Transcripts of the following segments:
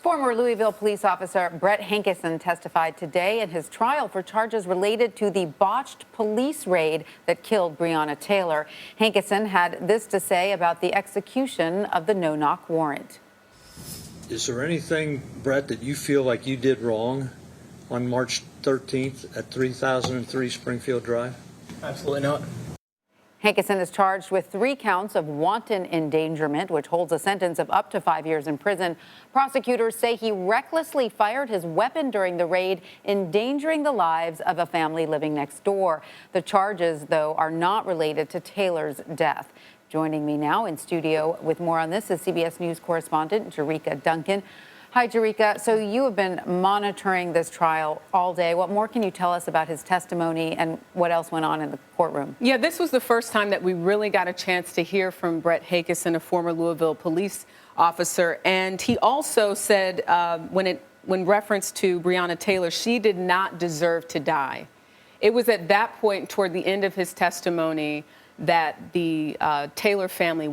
Former Louisville police officer Brett Hankison testified today in his trial for charges related to the botched police raid that killed Breonna Taylor. Hankison had this to say about the execution of the no-knock warrant. Is there anything, Brett, that you feel like you did wrong on March 13th at 3003 Springfield Drive? Absolutely not. Hankison is charged with 3 counts of wanton endangerment, which holds a sentence of up to 5 years in prison. Prosecutors say he recklessly fired his weapon during the raid, endangering the lives of a family living next door. The charges, though, are not related to Taylor's death. Joining me now in studio with more on this is CBS News correspondent Jericka Duncan. Hi, Jericka. So you have been monitoring this trial all day. What more can you tell us about his testimony and what else went on in the courtroom? Yeah, this was the first time that we really got a chance to hear from Brett Hankison, a former Louisville police officer. And he also said when reference to Breonna Taylor, she did not deserve to die. It was at that point toward the end of his testimony that the Taylor family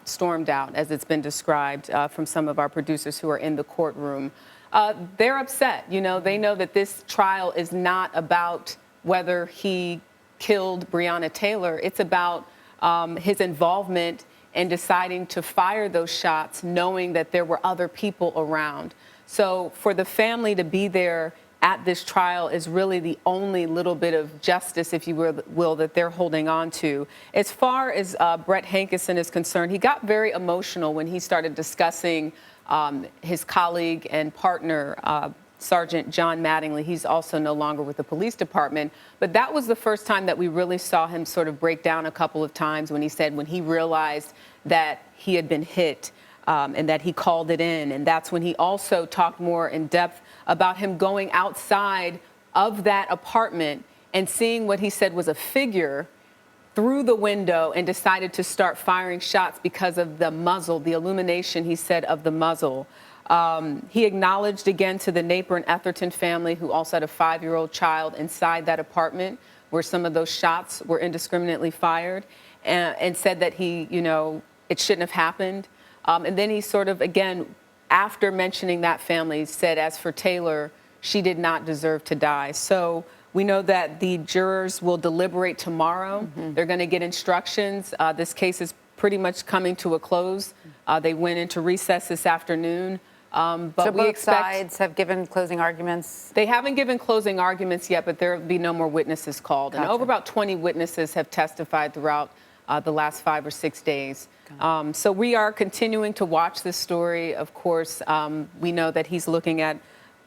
stormed out, as it's been described from some of our producers who are in the courtroom. They're upset. You know, they know that this trial is not about whether he killed Breonna Taylor. It's about his involvement in deciding to fire those shots, knowing that there were other people around. So for the family to be there at this trial is really the only little bit of justice, if you will, that they're holding on to. As far as Brett Hankison is concerned, he got very emotional when he started discussing his colleague and partner, Sergeant John Mattingly. He's also no longer with the police department. But that was the first time that we really saw him sort of break down a couple of times when he said when he realized that he had been hit and that he called it in. And that's when he also talked more in depth about him going outside of that apartment and seeing what he said was a figure through the window and decided to start firing shots because of the muzzle, the illumination, he said, of the muzzle. He acknowledged again to the Naper and Etherton family, who also had a 5-year-old child inside that apartment where some of those shots were indiscriminately fired, and said that it shouldn't have happened. And then he sort of, again, after mentioning that family, said, as for Taylor, she did not deserve to die. So we know that the jurors will deliberate tomorrow. Mm-hmm. They're going to get instructions. This case is pretty much coming to a close. They went into recess this afternoon. But so both sides have given closing arguments? They haven't given closing arguments yet, but there will be no more witnesses called. Gotcha. And over about 20 witnesses have testified throughout the last 5 or 6 days. So we are continuing to watch this story. Of course, we know that he's looking at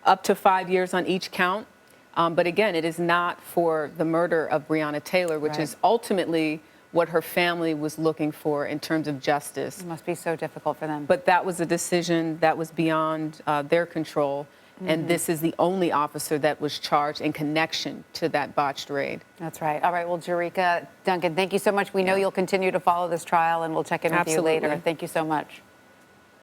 up to 5 years on each count. But again, it is not for the murder of Breonna Taylor, which is ultimately what her family was looking for in terms of justice. It must be so difficult for them. But that was a decision that was beyond their control. And this is the only officer that was charged in connection to that botched raid. That's right. All right. Well, Jericka Duncan, thank you so much. We know you'll continue to follow this trial, and we'll check in with you later. Thank you so much.